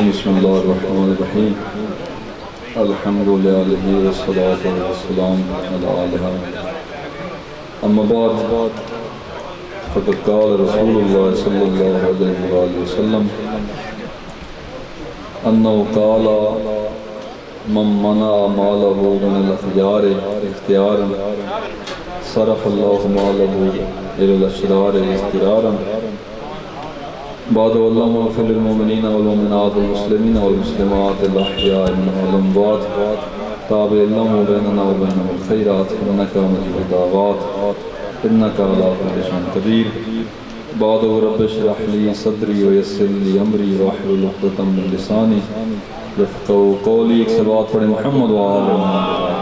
الرجیم بسم اللہ الرحمن الرحیم الحمد للہ والصلاة والسلام علی آلہ اما بعد فقد قال رسول اللہ صلی اللہ علیہ وآلہ وسلم انہو قال من منع مالہ من الاخیار اختیارا صرف اللہ مالہ الى الاشرار اختیارا بعد اللہم اغفر للمؤمنین والمؤمنات والمسلمین والمسلمات الاحیاء منهم والاموات تابع اللہم بیننا وبینہم الخیرات انکا مجیب الدعوات انکا علی کل شیء قدیر بعد رب اشرح لی صدری ویسر لی امری واحلل عقدۃ من لسانی یفقهوا قولی. ایک سے بات پڑھیں محمد وآلہ محمد.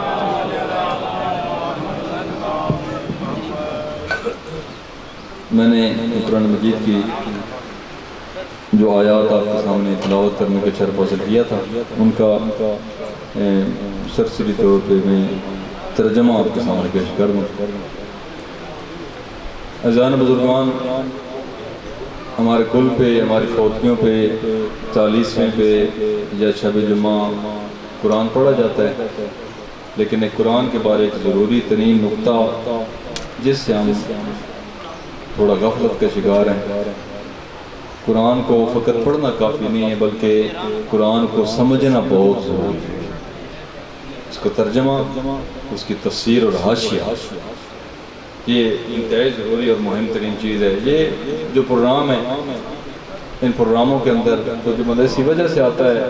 میں نے قرآن مجید کی جو آیات آپ کے سامنے تلاوت کرنے کا شرف حاصل کیا تھا ان کا سرسری طور پہ میں ترجمہ آپ کے سامنے پیش کر دوں. عزیزان بزرگان، ہمارے کل پہ، ہماری فوتیوں پہ، 40ویں پہ یا شب جمعہ قرآن پڑھا جاتا ہے، لیکن ایک قرآن کے بارے ایک ضروری ترین نقطہ جس سے ہم تھوڑا غفلت کا شکار ہیں، قرآن کو فقط پڑھنا کافی نہیں ہے بلکہ قرآن کو سمجھنا بہت ضروری ہے. اس کو ترجمہ، اس کی تفسیر اور حاشیہ، یہ انتہائی ضروری اور مہم ترین چیز ہے. یہ جو پروگرام ہے، ان پروگراموں کے اندر تو جو مدد اسی وجہ سے آتا ہے،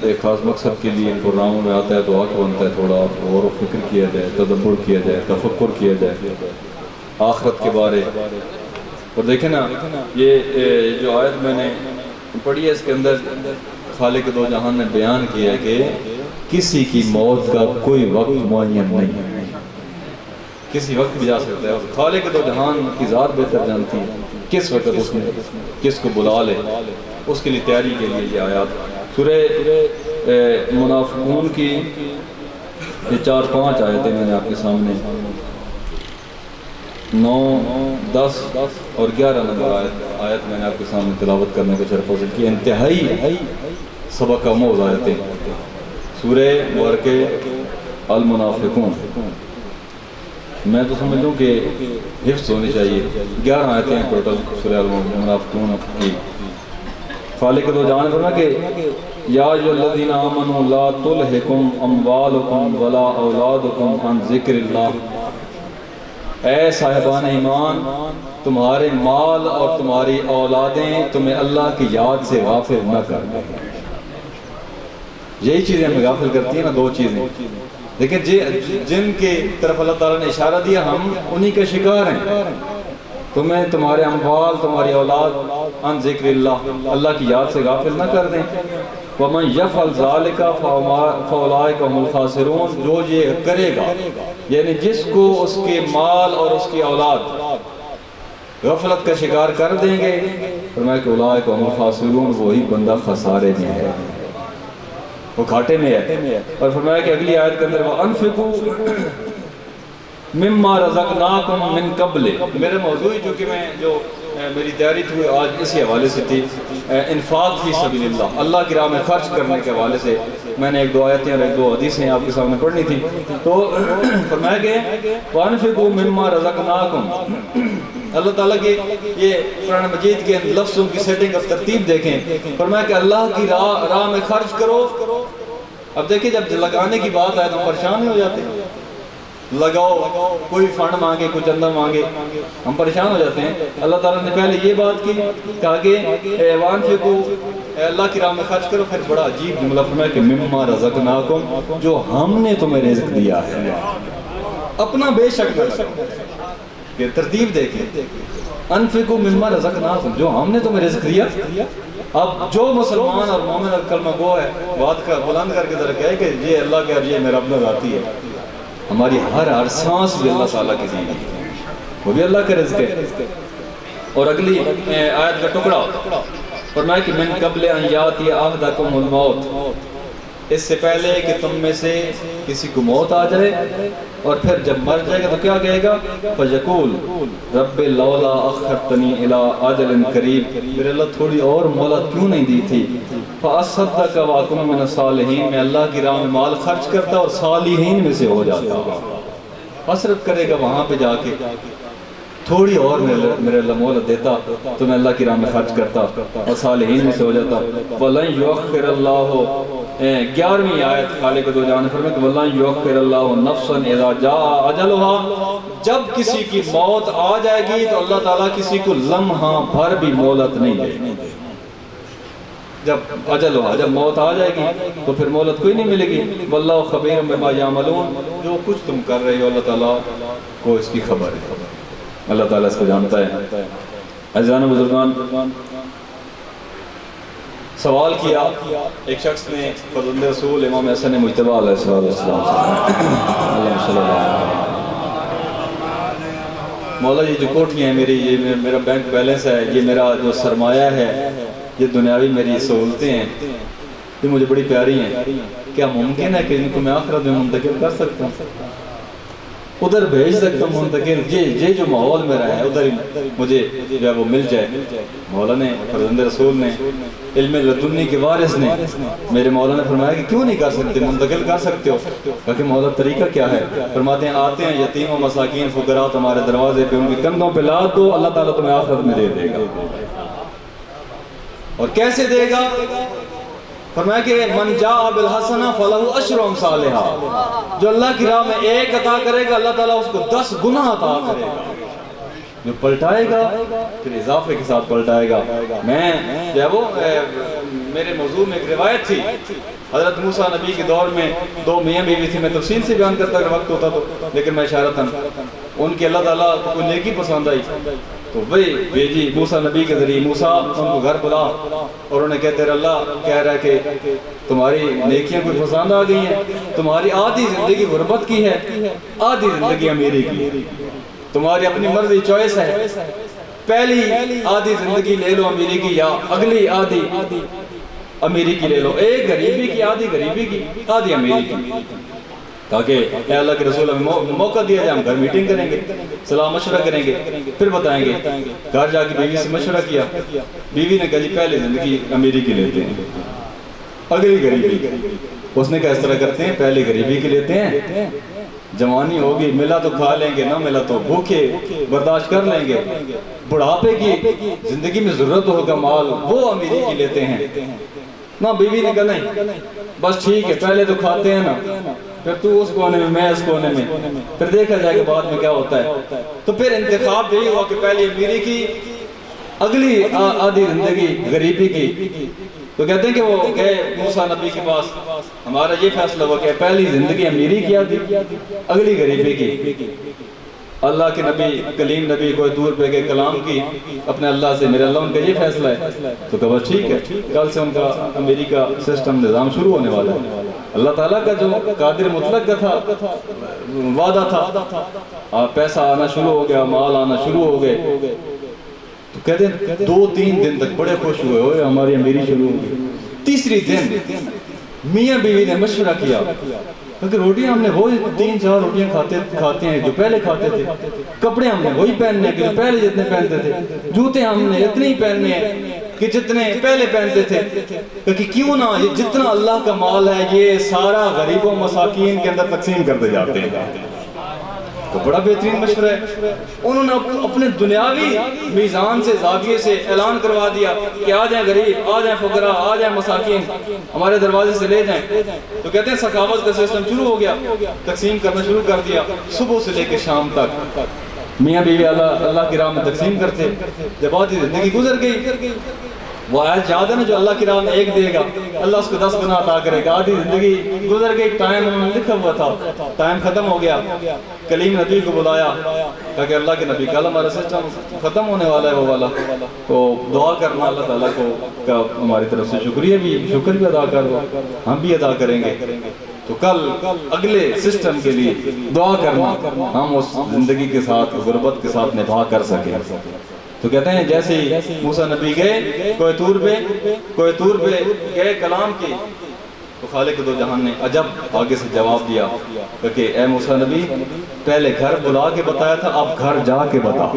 ایک خاص مقصد کے لیے ان پروگراموں میں آتا ہے تو حق بنتا ہے تھوڑا غور و فکر کیا جائے، تدبر کیا جائے، تفکر کیا جائے آخرت کے بارے. اور دیکھیں نا، یہ جو آیت میں نے پڑھی ہے اس کے اندر خالق دو جہان نے بیان کیا ہے کہ کسی کی موت کا کوئی وقت معین نہیں ہے، کسی وقت بھی جا سکتا ہے. خالق دو جہان کی ذات بہتر جانتی ہے کس وقت اس نے کس کو بلا لے، اس کے لیے تیاری کے لیے یہ آیات. سورہ منافقون کی یہ 4-5 آیتیں میں نے آپ کے سامنے 9، 10 اور 11 نمبر آیت میں نے آپ کے سامنے تلاوت کرنے کا شرف حاصل کیا. انتہائی سبق آموز آیتیں سورہ مبارکہ المنافقون. میں تو سمجھوں کہ حفظ ہونی چاہیے. 11 آیتیں ہیں ٹوٹل سورہ المنافقون کی. خالق دو جہان فرمایا کہ یا ایھا الذین آمنوا لا تلھکم اموالکم ولا اولادکم عن ذکر اللہ. اے صاحبان ایمان، تمہارے مال اور تمہاری اولادیں تمہیں اللہ کی یاد سے غافل نہ کر دیں. یہی چیزیں ہمیں غافل کرتی ہیں نا، 2 چیزیں. لیکن جن کی طرف اللہ تعالیٰ نے اشارہ دیا ہم انہی کے شکار ہیں. تمہیں تمہارے اموال، تمہاری اولاد عن ذکر اللہ، اللہ کی یاد سے غافل نہ کر دیں. وَمَنْ يَفْعَلْ ذَلِكَ فَأُولَٰئِكَ هُمُ الْخَاسِرُونَ. جو یہ کرے گا، یعنی جس کو اس کے مال اور اس کی اولاد غفلت کا شکار کر دیں گے، فرمایا کہ اولئک هم الخاسرون، وہی بندہ خسارے میں ہے، وہ گھاٹے میں ہے. اور فرمایا کہ اگلی آیت کے اندر وَأَنفِقُوا مِمَّا رَزَقْنَاكُم مِّن قَبْلِ. میرے موضوع چونکہ میں جو میری تیاری تھی آج اسی حوالے سے تھی، انفاق فی سبیل اللہ، اللہ کی راہ میں خرچ کرنے کے حوالے سے میں نے 1-2 آیتیں اور 1-2 حدیثیں آپ کے سامنے پڑھنی تھی. تو فرمایا کہ وَأَنفِقُوا مِمَّا رَزَقْنَاكُم. اللہ تعالیٰ کے یہ قرآن مجید کے لفظوں کی سیٹنگ اور ترتیب دیکھیں. فرمایا کہ اللہ کی راہ میں خرچ کرو. اب دیکھیں جب لگانے کی بات آئے تو ہم پریشان نہیں ہو جاتے. لگاؤ، کوئی فنڈ مانگے، کوئی چندہ مانگے، ہم پریشان ہو جاتے ہیں. اللہ تعالیٰ نے پہلے یہ بات کی، کہا کہ وَأَنفِقُوا، اللہ کی راہ میں خرچ کرو. پھر بڑا عجیب جملہ فرمایا کہ مِمَّا رَزَقْنَاكُم، جو ہم نے تمہیں رزق دیا ہے. اپنا بے شک نہ کرو. یہ ترتیب دیکھیں، انفقوا مما رزقناکم، جو ہم نے تمہیں رزق دیا. اب جو مسلمان اور مومن اور کلمہ گو ہے بات کا بلند کر کے ذرا کہے کہ یہ اللہ کے یہ میرا اپنا ذاتی ہے. ہماری ہر سانس بھی اللہ تعالیٰ کی دی ہے، وہ بھی اللہ کا رزق ہے. اور اگلی آیت کا ٹکڑا فرمایا کہ من قبل ان یاتی احدکم الموت، اس سے پہلے کہ تم میں سے کسی کو موت آ جائے اور پھر جب مر جائے گا تو کیا کہے گا؟ فَيَقُولُ رَبِّ لَوْلَا أَخَّرْتَنِي إِلَىٰ أَجَلٍ قَرِيبٍ، میرے اللہ تھوڑی اور مہلت کیوں نہیں دی تھی فَأَصَّدَّقَ وَأَكُنَ مِنَ الصَّالِحِينَ، میں اللہ کی راہ میں مال خرچ کرتا اور صالحین میں سے ہو جاتا. حسرت کرے گا وہاں پہ جا کے تھوڑی اور میرے اللہ مہلت دیتا تو میں اللہ کی راہ میں خرچ کرتا اور صالحین میں سے ہو جاتا. وَلَن يُؤَخِّرَ اللَّهُ 11ویں آیت خالق دو جہان فرمائے کہ وَلَن يُؤَخِّرَ اللَّهُ نَفْسًا إِذَا جَاءَ أَجَلُهَا، جب کسی کی موت آ جائے گی تو اللہ تعالیٰ کسی کو لمحہ بھر بھی مہلت نہیں دے گی. جب اجل ہوا، جب موت آ جائے گی تو پھر مہلت کوئی نہیں ملے گی. واللہ خبیر بما یعملون، جو کچھ تم کر رہے ہو اللہ تعالیٰ کو اس کی خبر ہے، اللہ تعالیٰ اس کو جانتا ہے. عزیزان و بزرگان، سوال کیا ایک شخص نے فرزند رسول امام حسن مجتبیٰ علیہ السلام سے، مولا یہ جو کوٹھیاں ہیں میری، یہ میرا بینک بیلنس ہے، یہ میرا جو سرمایہ ہے، یہ دنیاوی میری سہولتیں ہیں، یہ مجھے بڑی پیاری ہیں، کیا ممکن ہے کہ ان کو میں آخرت میں منتقل کر سکتا ہوں، ادھر بھیج سکتا ہوں منتقل، یہ جو ماحول میرا ہے ادھر مجھے جو ہے وہ مل جائے. مولا نے فرزند رسول نے علم لدنی کے وارث نے میرے مولا نے فرمایا کہ کیوں نہیں کر سکتے، منتقل کر سکتے ہو. کہ مولا طریقہ کیا ہے؟ فرماتے ہیں آتے ہیں یتیم و مساکین فقراء تمہارے دروازے پہ، ان کے کندھوں پہ لاد دو، اللہ تعالیٰ تمہیں آخرت میں دے دے گا. اور کیسے دے گا؟ فرمایا کہ من جاء بالحسنہ فلہ عشر امثالہا، جو اللہ کی راہ میں ایک عطا کرے گا اللہ تعالیٰ اس کو 10 گنا عطا کرے گا. جو پلٹائے گا پھر اضافے کے ساتھ پلٹائے گا. میں جو ہے وہ میرے موضوع میں ایک روایت تھی، حضرت موسیٰ نبی کے دور میں 2 میاں بیوی تھی، میں تفصیل سے بیان کرتا اگر وقت ہوتا تو، لیکن میں اشارتاً ان کی اللہ تعالیٰ کو نیکی پسند آئی تو وہی بھیجی موسیٰ نبی کے ذریعے. موسیٰ ان کو گھر بلا اور انہیں کہتے ہیں اللہ کہہ رہا ہے کہ تمہاری نیکیاں کوئی پسند آ گئی ہیں، تمہاری آدھی زندگی غربت کی ہے، آدھی زندگی امیری کی، تمہاری اپنی مرضی چوائس ہے، پہلی آدھی زندگی لے لو امیری کی یا اگلی آدھی امیری کی لے لو، ایک غریبی کی، آدھی غریبی کی، آدھی امیری کی. تاکہ اے اللہ کے رسول ہمیں موقع دیا جائے، ہم گھر میٹنگ کریں گے، صلاح مشورہ کریں گے، پھر بتائیں گے. گھر جا کے بیوی سے مشورہ کیا، بیوی نے کہا جی پہلے زندگی امیری کی لیتے ہیں، اگلی غریبی. اس نے کہا اس طرح کرتے ہیں پہلے غریبی کی لیتے ہیں، جوانی ہوگی ملا تو کھا لیں گے، نہ ملا تو بھوکے برداشت کر لیں گے، بڑھاپے کی زندگی میں ضرورت ہوگا مال وہ امیری کی لیتے ہیں. نہ بیوی نے کہا نہیں بس ٹھیک ہے پہلے تو کھاتے ہیں نا، پھر تو اس کونے میں میں اس کونے میں، پھر دیکھا جائے کہ بعد میں کیا ہوتا ہے. تو پھر انتخاب یہی ہوا کہ پہلی امیری کی، اگلی آدھی زندگی غریبی کی. تو کہتے ہیں کہ وہ گئے موسیٰ نبی کے پاس، ہمارا یہ فیصلہ ہوا کہ پہلی زندگی امیری کی آدھی، اگلی غریبی کی. اللہ کے نبی کلیم نبی کوئی دور پہ گئے کلام کی اپنے اللہ سے، میرے اللہ ان کا یہ فیصلہ ہے. تو کہا بس ٹھیک ہے، کل سے ان کا امیری کا سسٹم نظام شروع ہونے والا ہے. اللہ تعالیٰ کا جو قادر مطلق کا تھا وعدہ تھا، پیسہ آنا شروع ہو گیا، مال آنا شروع ہو گئے. تو کہتے ہیں 2-3 دن تک بڑے خوش ہوئے ہماری امیری شروع ہو گئی. تیسری دن میاں بیوی نے مشورہ کیا کہ روٹیاں ہم نے وہی 3-4 روٹیاں کھاتے ہیں جو پہلے کھاتے تھے، کپڑے ہم نے وہی پہننے ہیں جو پہلے جتنے پہنتے تھے، جوتے ہم نے اتنے ہی پہننے ہیں کہ جتنے پہلے پہنتے تھے، کہ کیوں نہ یہ جتنا اللہ کا مال ہے یہ سارا غریبوں مساکین کے اندر تقسیم کرتے جاتے ہیں. تو بڑا بہترین مشورہ ہے. انہوں نے اپنے دنیاوی میزان سے زاویے سے اعلان کروا دیا کہ آ جائیں غریب، آ جائیں فقراء، آ جائیں مساکین، ہمارے دروازے سے لے جائیں. تو کہتے ہیں سخاوت کا سسٹم شروع ہو گیا، تقسیم کرنا شروع کر دیا. صبح سے لے کے شام تک میاں بیوی اللہ کی راہ میں تقسیم کرتے. جب آدھی زندگی گزر گئی، وہ آیت یاد ہے نا جو اللہ کی راہ میں ایک دے گا اللہ اس کو 10 گنا عطا کرے گا. آدھی زندگی گزر گئی، ٹائم انہوں نے لکھا ہوا تھا، ٹائم ختم ہو گیا. کلیم نبی کو بلایا کہ اللہ کے نبی کل ہمارا سسٹم ختم ہونے والا ہے وہ والا، تو دعا کرنا اللہ تعالیٰ کو ہماری طرف سے شکر بھی ادا کر دو، ہم بھی ادا کریں گے. تو کل اگلے سسٹم کے لیے دعا کرنا ہم اس زندگی کے ساتھ غربت کے ساتھ نبھا کر سکیں. تو کہتے ہیں جیسے ہی موسیٰ نبی گئے کوہ طور پہ گئے کلام کی، تو خالق دو جہان نے عجب آگے سے جواب دیا کہ اے موسیٰ نبی پہلے گھر بلا کے بتایا تھا، اب گھر جا کے بتا.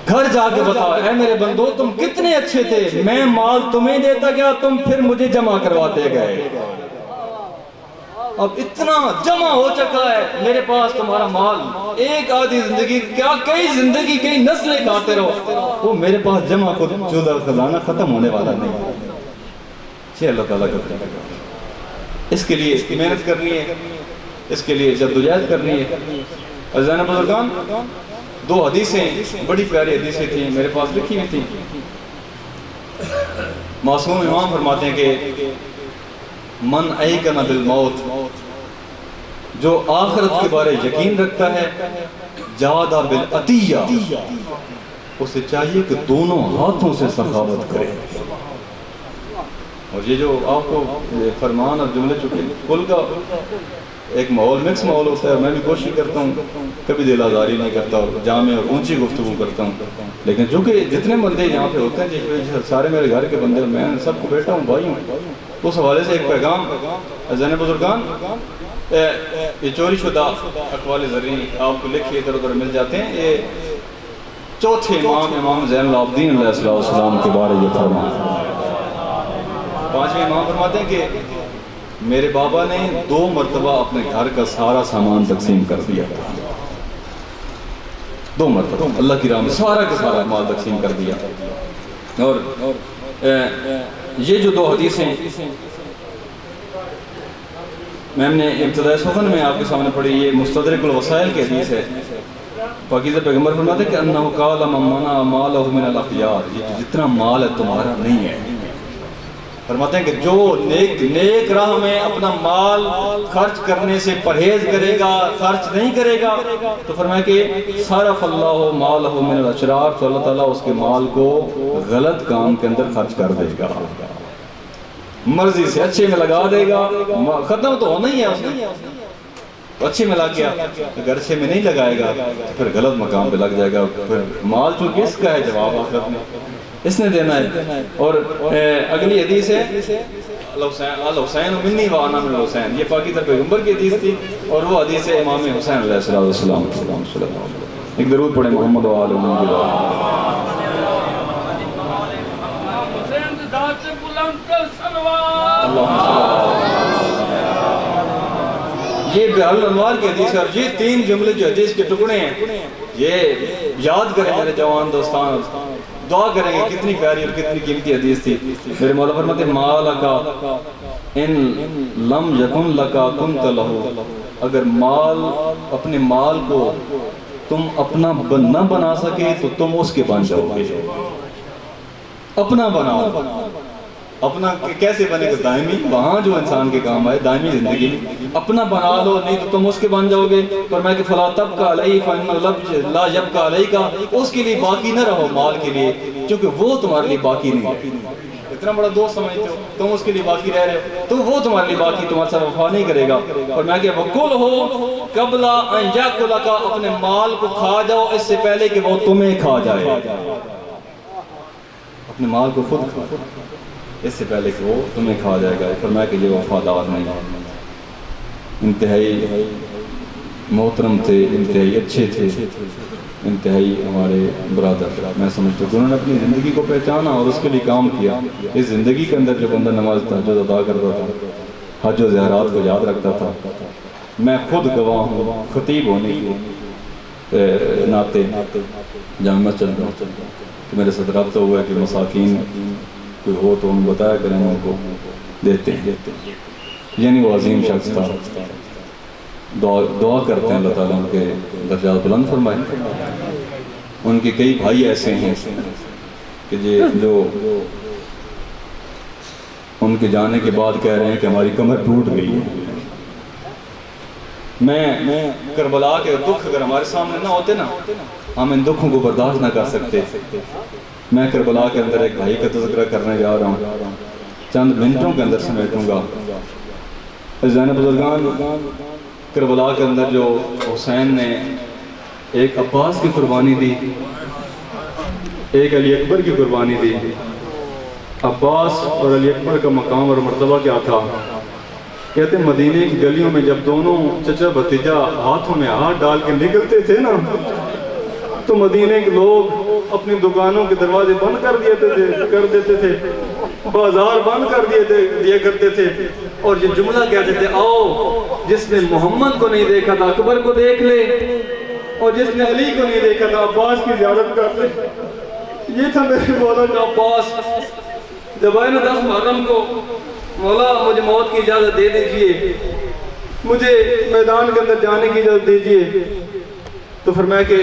گھر جا کے بتاؤ اے میرے بندو تم کتنے اچھے تھے، میں مال تمہیں دیتا گیا، تم پھر مجھے جمع کرواتے گئے، اب اتنا جمع ہو چکا ہے میرے پاس تمہارا مال، ایک آدھی زندگی کیا کئی زندگی کئی نسلیں کھاتے رہو، وہ میرے پاس جمع شدہ خزانہ ختم ہونے والا نہیں۔ یہ اللہ تعالیٰ کا طریقہ ہے، اس کے لیے محنت کرنی ہے، اس کے لیے جدوجہد کرنی ہے۔ عزیزان بزرگان، دو حدیثیں بڑی پیاری حدیثیں تھیں میرے پاس لکھی ہوئی تھیں۔ معصوم امام فرماتے ہیں کہ من ایقن بالموت، جو آخرت کے بارے یقین رکھتا ہے، جاد بالعطیہ، اسے چاہیے کہ دونوں ہاتھوں سے سخاوت کرے۔ اور یہ جو آپ کو فرمان اور جملے چکے کل کا ایک ماحول مکس ماحول ہوتا ہے، میں بھی کوشش کرتا ہوں کبھی دل آزاری نہیں کرتا اور جامع اور اونچی گفتگو کرتا ہوں، لیکن چونکہ جتنے بندے یہاں پہ ہوتے ہیں جس وجہ سے سارے میرے گھر کے بندے، میں سب کو بیٹا ہوں، بھائی ہوں، اس حوالے سے ایک پیغام عزیزان بزرگان، یہ چوری شدہ اقوال زرعی آپ کو لکھے ادھر ادھر مل جاتے ہیں، یہ چوتھے امام زین العابدین علیہ السلام کے بارے یہ فرمان۔ پانچویں امام فرماتے ہیں کہ میرے بابا نے 2 مرتبہ اپنے گھر کا سارا سامان تقسیم کر دیا تھا، 2 مرتبہ اللہ کی راہ میں سارا کا سارا مال تقسیم کر دیا۔ اور یہ جو 2 حدیثیں میں نے ابتدائی سخن میں آپ کے سامنے پڑھی، یہ مستدرک الوسائل کی حدیث ہے۔ پاکیزہ پیغمبر فرماتے ہیں کہ انہو قال من منع مالہ من الاخیار، یہ جتنا مال ہے تمہارا نہیں ہے۔ فرماتے ہیں کہ جو نیک راہ میں اپنا مال خرچ کرنے سے پرہیز کرے گا، خرچ نہیں کرے گا، تو فرمایا کہ صرف اللہ مالہ من الاشرار، تو اللہ تعالیٰ اس کے مال کو غلط کام کے اندر خرچ کر دے گا، مرضی سے اچھے میں لگا دے گا، ختم تو ہونا ہی ہے اس نے، اچھے میں لگ گیا، اگر اچھے میں نہیں لگائے گا پھر غلط مقام پہ لگ جائے گا، پھر مال چونکہ اس کا ہے جواب آخرت میں اس نے دینا ہے۔ اور اگلی حدیث ہے الحسین منی وانا من الحسین، یہ پاکیزہ پیغمبر کی حدیث تھی، اور وہ حدیث ہے امام حسین علیہ السلام۔ ایک درود پڑھیں محمد و آل محمد۔ یہ بحال الانوار کی حدیث ہے، اور یہ 3 جملے جو حدیث کے ٹکڑے ہیں یہ یاد کریں میرے جوان دوستان، دعا کریں گے، کتنی پیاری اور کتنی قیمتی حدیث تھی۔ میرے مولا فرماتے ہیں مالکا ان لم یکن لکا کنت لہو، اگر مال اپنے مال کو تم اپنا نہ بنا سکے تو تم اس کے بن جاؤ گے۔ اپنا بناؤ، اپنا کیسے بنے گا؟ دائمی، وہاں جو انسان کے کام آئے دائمی زندگی میں اپنا بنا لو، نہیں تو تم اس کے بن جاؤ گے۔ فرمایا کہ فلا تبقى علیہ فإن لا يبقى علیک، اس کے لیے باقی نہ رہو مال کے لیے، کیونکہ وہ تمہارے لیے باقی نہیں ہے۔ اتنا بڑا دوست سمجھتے ہو تم اس کے لیے باقی رہ رہے ہو، تو وہ تمہارے لیے باقی تمہارے ساتھ وفا نہیں کرے گا۔ فرمایا کہ وَقُلْ ہو قبل ان یأکلک، اپنے مال کو کھا جاؤ اس سے پہلے کہ وہ تمہیں کھا جائے، اپنے مال کو خود کھا اس سے پہلے کہ وہ تمہیں کھا جائے گا۔ فرمایا کہ یہ وفادار نہیں ہے، انتہائی محترم تھے، انتہائی اچھے تھے، انتہائی ہمارے برادر۔ میں سمجھتا ہوں کہ انہوں نے اپنی زندگی کو پہچانا اور اس کے لیے کام کیا۔ اس زندگی کے اندر جو بندہ نماز تہجد ادا کرتا تھا، حج و زیارات کو یاد رکھتا تھا، میں خود گواہ ہوں خطیب ہونے کے ناطے جامع مسجد میں کہ میرے ساتھ رابطہ ہوا ہے کہ مساکین کوئی ہو تو ان بتایا کریں، ان کو دیتے ہیں، یعنی وہ عظیم شخص تھا۔ دعا کرتے ہیں اللہ تعالیٰ ان کے درجات بلند فرمائے۔ ان کے کئی بھائی ایسے ہیں کہ جو ان کے جانے کے بعد کہہ رہے ہیں کہ ہماری کمر ٹوٹ گئی ہے۔ میں کربلا کے دکھ اگر ہمارے سامنے نہ ہوتے نا، ہم ان دکھوں کو برداشت نہ کر سکتے۔ میں کربلا کے اندر ایک بھائی کا تذکرہ کرنے جا رہا ہوں، چند منٹوں کے اندر سمیٹوں گا۔ عزیزان بزرگان، کربلا کے اندر جو حسین نے ایک عباس کی قربانی دی، ایک علی اکبر کی قربانی دی۔ عباس اور علی اکبر کا مقام اور مرتبہ کیا تھا؟ کہتے ہیں مدینے کی گلیوں میں جب دونوں چچا بھتیجا ہاتھوں میں ہاتھ ڈال کے نکلتے تھے نا، تو مدینے کے لوگ اپنی دکانوں کے دروازے بند کر دیتے تھے، بازار بند کر دیا کرتے تھے، اور یہ جملہ کہتے تھے آؤ جس نے محمد کو نہیں دیکھا تھا اکبر کو دیکھ لے، اور جس نے علی کو نہیں دیکھا تھا عباس کی زیارت کر لے۔ یہ تھا میرے مولا کا عباس۔ جب آئے نا 10 محرم کو، مولا مجھے موت کی اجازت دے دیجئے، مجھے میدان کے اندر جانے کی اجازت دیجئے، تو فرمایا کہ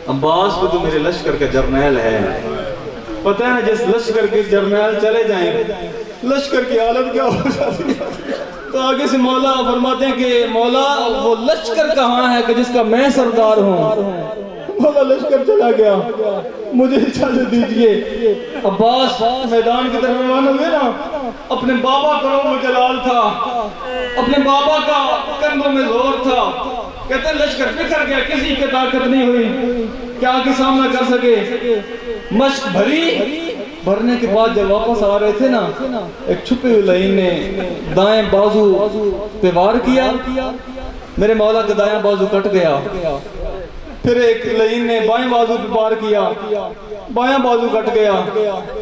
عباس کو تو میرے لشکر کا جرنیل ہے، پتہ ہے جس لشکر کے جرنیل چلے جائیں لشکر کی حالت کیا ہو جاتی ہے۔ تو آگے سے مولا فرماتے ہیں کہ مولا وہ لشکر کہاں ہے کہ جس کا میں سردار ہوں۔ مولا لشکر چلا گیا، مجھے اجازت دیجئے۔ عباس میدان کی طرف روانہ ہوئے نا، اپنے بابا کا روح جلال تھا، اپنے بابا کا کندھوں میں زور تھا، کہتے ہیں لشکر بکھر گیا، کسی کی طاقت نہیں ہوئی کیا آگے سامنا کر سکے۔ مشق بھرنے کے بعد جب واپس آ رہے تھے نا، ایک چھپی ہوئی لعین نے دائیں بازو پہ وار کیا، میرے مولا کا دائیں بازو کٹ گیا۔ پھر ایک لعین نے بائیں بازو پہ وار کیا، بائیں بازو کٹ گیا۔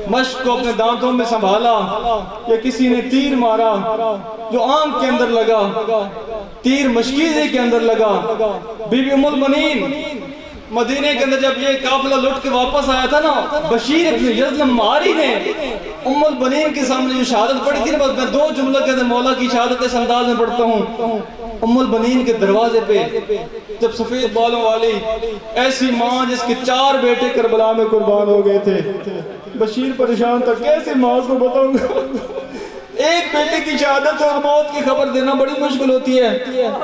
مشق کو اپنے دانتوں میں سنبھالا، یا کسی نے تیر مارا جو آنکھ کے اندر لگا، تیر مشکیزے کے اندر لگا۔ بی بی ام المنین مدینے کے اندر جب یہ قافلہ لٹ کے واپس آیا تھا نا، بشیر ابن یزلم ماری نے ام البنین کے سامنے جو شہادت پڑھی تھی نا، بس میں 2 جملہ کہتے ہیں مولا کی شہادت اس انداز میں پڑھتا ہوں۔ ام البنین کے دروازے پہ جب سفید بالوں والی ایسی ماں جس کے 4 بیٹے کربلا میں قربان ہو گئے تھے، بشیر پریشان تھا کیسے ماں کو بتاؤں گا، ایک بیٹے کی شہادت اور موت کی خبر دینا بڑی مشکل ہوتی ہے،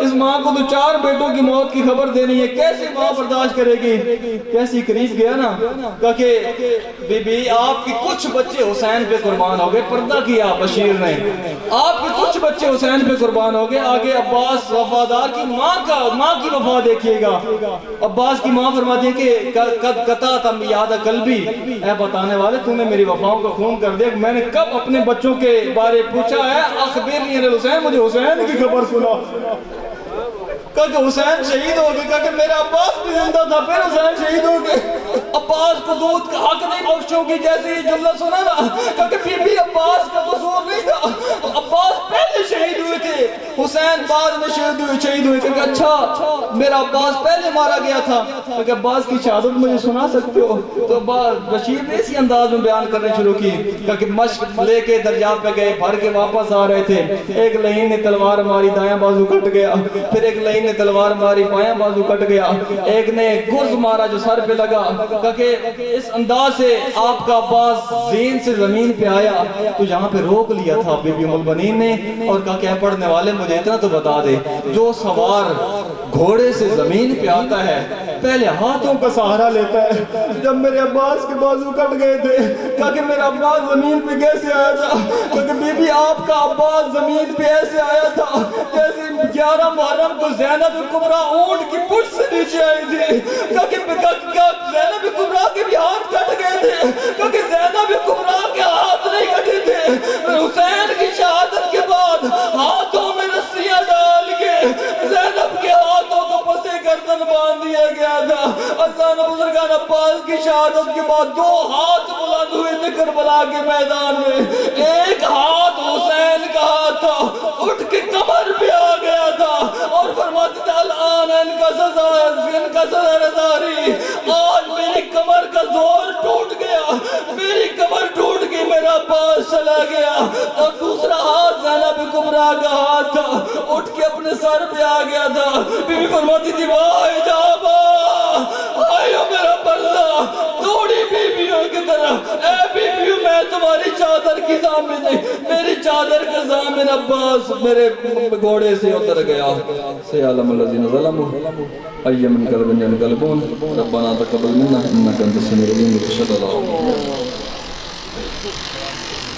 اس ماں کو تو 4 بیٹوں کی موت کی خبر دینی ہے، کیسے ماں برداشت کرے گی۔ کیسی قریب گیا نا، کہا کہ بی بی آپ کی کچھ بچے حسین پہ قربان ہو گئے، پردہ کیا بشیر نے، آپ کے کچھ بچے حسین پہ قربان ہو گئے، آگے عباس وفادار کی ماں کی وفا دیکھیے گا۔ عباس کی ماں فرماتی ہے کہ قد قطعت میعاد قلبی، اے بتانے والے تو نے میری وفاؤں کا خون کر دیا، میں نے کب اپنے بچوں کے بارے پوچھا ہے، اخبرنی عن الحسین، مجھے حسین کی خبر سنا۔ کہا کہ حسین شہید ہو گئے، کہا کہ میرا عباس بھی زندہ تھا، پھر حسین شہید ہو گئے، عباس کو دودھ کا حق نہیں بخشوں گی، جیسے یہ جملہ سنا نا، کہا کہ بی بی عباس کا قصور نہیں تھا، عباس پہلے شہید ہوئے تھے، حسین بعد میں شہید ہوئے، کہ اچھا میرا عباس پہلے مارا گیا تھا، کہ عباس کی شہادت مجھے سنا سکتے ہو؟ تو بشیر نے اسی انداز میں بیان کرنے شروع کی، کہ مشق لے کے درجات پہ گئے، بھر کے واپس آ رہے تھے، ایک لعین نے تلوار ماری، دایاں بازو کٹ گیا، پھر ایک لعین نے تلوار ماری، بایاں بازو کٹ گیا، ایک نے گرز مارا جو سر پہ لگا، کہ اس انداز سے آپ کا عباس زین سے زمین پہ آیا تو یہاں پہ روک لیا تھا بی بی ام البنین نے، اور کہا کہ پڑھنے والے مجھے اتنا تو بتا دے، جو سوار گھوڑے سے زمین پہ آتا ہے پہلے ہاتھوں کا سہارا لیتا ہے، جب میرے عباس کے بازو کٹ گئے تھے، کہا کہ میرا عباس زمین پہ کیسے آیا تھا؟ کہا بی بی آپ کا عباس زمین پہ ایسے آیا تھا جیسے 11 محرم کو زینب کبریٰ اونٹ کی پشت سے نیچے آئی تھی، کہا کہ زینب کبریٰ کے بھی ہاتھ کٹ گئے تھے، کہا کہ زینب کبریٰ کے ہاتھ نہیں کٹے تھے، حسین کی شہادت کے بعد ہاتھوں میں رسیاں ڈال کے زینب کے ہاتھوں کو پسے گردن باندھ دیا گیا تھا۔ حسن بزرگان عباس کی شہادت کے بعد 2 ہاتھ بلند ہوئے تھے کربلا کے میدان میں، ایک ہاتھ حسین کا ہاتھ تھا، اٹھ کے کمر پہ آ گیا تھا اور فرماتے تھے الان ان کا سزا رضاری، آج میری کمر کا زور ٹوٹ گیا، میری کمر ٹوٹ گئی، میرا عباس چلا گیا، اور دوسرا ہاتھ زینب کبریٰ کا ہاتھ تھا، اٹھ کے اپنے سر پہ آ گیا تھا۔ بی بی فرماتی تھی واہ جابا، آئیو میرا بلہ، دوڑی بیویوں کی طرح، اے بیویوں میں تمہاری چادر کی ضامن نہیں، میری چادر کا ضامن عباس میرے گھوڑے سے اتر گیا۔ سیعلم الذین ظلموا ای منقلب ینقلبون ربنا تقبل منا انک انت السمیع العلیم۔